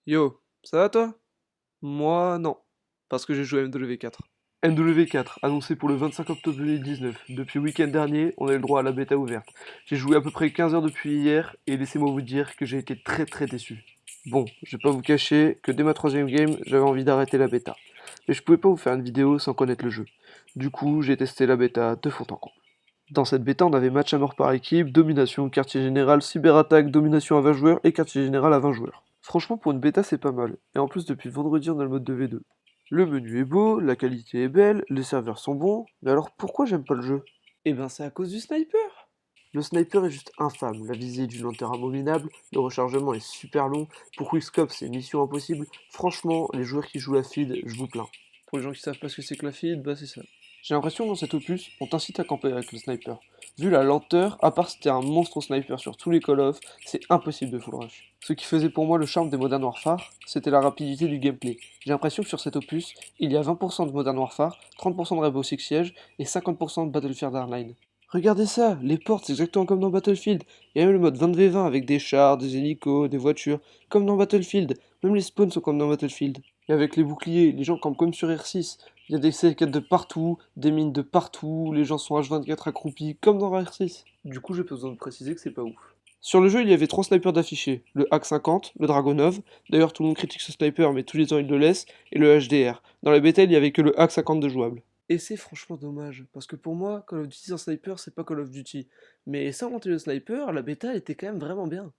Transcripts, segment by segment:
Yo, ça va toi? Moi non, parce que j'ai joué à MW4. MW4, annoncé pour le 25 octobre 2019. Depuis le week-end dernier, on a eu le droit à la bêta ouverte. J'ai joué à peu près 15 heures depuis hier, et laissez-moi vous dire que j'ai été très déçu. Bon, je vais pas vous cacher que dès ma troisième game, j'avais envie d'arrêter la bêta. Mais je pouvais pas vous faire une vidéo sans connaître le jeu. Du coup, j'ai testé la bêta de fond en comble. Dans cette bêta, on avait match à mort par équipe, domination, quartier général, cyberattaque, domination à 20 joueurs et quartier général à 20 joueurs. Franchement, pour une bêta, c'est pas mal. Et en plus, depuis vendredi, on a le mode 2v2. Le menu est beau, la qualité est belle, les serveurs sont bons, mais alors pourquoi j'aime pas le jeu? Eh ben, c'est à cause du sniper! Le sniper est juste infâme, la visée est d'une lenteur abominable, le rechargement est super long, pour Quickscope c'est mission impossible, franchement, les joueurs qui jouent la feed, je vous plains. Pour les gens qui savent pas ce que c'est que la feed, bah c'est ça. J'ai l'impression que dans cet opus, on t'incite à camper avec le sniper. Vu la lenteur, à part si t'es un monstre au sniper sur tous les Call of, c'est impossible de full rush. Ce qui faisait pour moi le charme des Modern Warfare, c'était la rapidité du gameplay. J'ai l'impression que sur cet opus, il y a 20% de Modern Warfare, 30% de Rainbow Six Siege et 50% de Battlefield Hardline. Regardez ça, les portes c'est exactement comme dans Battlefield. Il y a même le mode 20v20 avec des chars, des hélicos, des voitures, comme dans Battlefield. Même les spawns sont comme dans Battlefield. Et avec les boucliers, les gens campent comme sur R6. Il y a des C4 de partout, des mines de partout, les gens sont H24 accroupis, comme dans R6. Du coup, j'ai besoin de préciser que c'est pas ouf. Sur le jeu, il y avait 3 snipers d'affichés, le HAK-50, le Dragonov, d'ailleurs tout le monde critique ce sniper mais tous les ans il le laisse, et le HDR. Dans la bêta, il y avait que le HAK-50 de jouable. Et c'est franchement dommage, parce que pour moi, Call of Duty sans sniper, c'est pas Call of Duty. Mais sans monter le sniper, la bêta était quand même vraiment bien.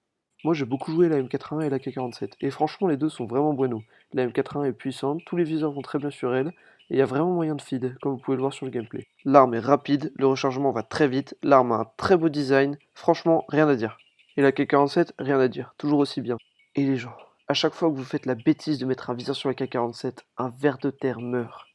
Moi j'ai beaucoup joué la M81 et la K47, et franchement les deux sont vraiment buenos. La M81 est puissante, tous les viseurs vont très bien sur elle, et il y a vraiment moyen de feed, comme vous pouvez le voir sur le gameplay. L'arme est rapide, le rechargement va très vite, l'arme a un très beau design, franchement rien à dire. Et la K47, rien à dire, toujours aussi bien. Et les gens, à chaque fois que vous faites la bêtise de mettre un viseur sur la K47, un ver de terre meurt.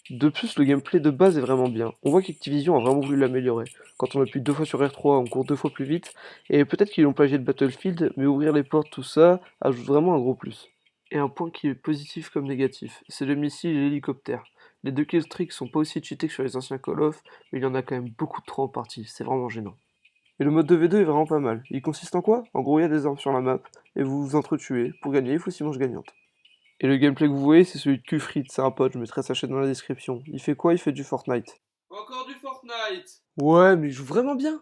De plus, le gameplay de base est vraiment bien. On voit qu'Activision a vraiment voulu l'améliorer. Quand on appuie deux fois sur R3, on court deux fois plus vite. Et peut-être qu'ils l'ont plagié de Battlefield, mais ouvrir les portes, tout ça, ajoute vraiment un gros plus. Et un point qui est positif comme négatif, c'est le missile et l'hélicoptère. Les deux killstreaks sont pas aussi cheatés que sur les anciens Call of, mais il y en a quand même beaucoup trop en partie, c'est vraiment gênant. Et le mode 2v2 est vraiment pas mal. Il consiste en quoi? En gros, il y a des armes sur la map, et vous vous entretuez. Pour gagner, il faut 6 manches gagnantes. Et le gameplay que vous voyez, c'est celui de Kufrit, c'est un pote, je mettrai sa chaîne dans la description. Il fait quoi? Il fait du Fortnite. Encore du Fortnite. Ouais, mais il joue vraiment bien.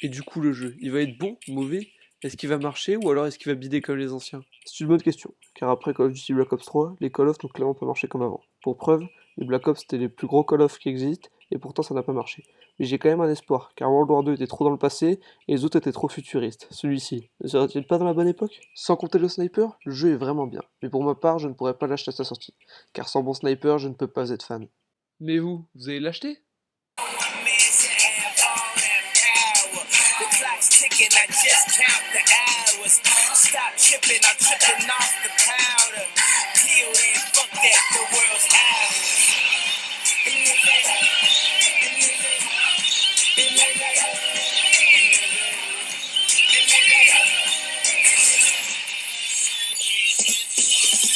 Et du coup, le jeu, il va être bon, mauvais? Est-ce qu'il va marcher ou alors est-ce qu'il va bider comme les anciens? C'est une bonne question, car après Call of Duty Black Ops 3, les Call of n'ont clairement pas marché comme avant. Pour preuve, les Black Ops étaient les plus gros Call of qui existent, et pourtant ça n'a pas marché. Mais j'ai quand même un espoir, car World War 2 était trop dans le passé, et les autres étaient trop futuristes. Celui-ci, ne serait-il pas dans la bonne époque? Sans compter le sniper, le jeu est vraiment bien. Mais pour ma part, je ne pourrais pas l'acheter à sa sortie, car sans bon sniper, je ne peux pas être fan. Mais vous allez l'acheter?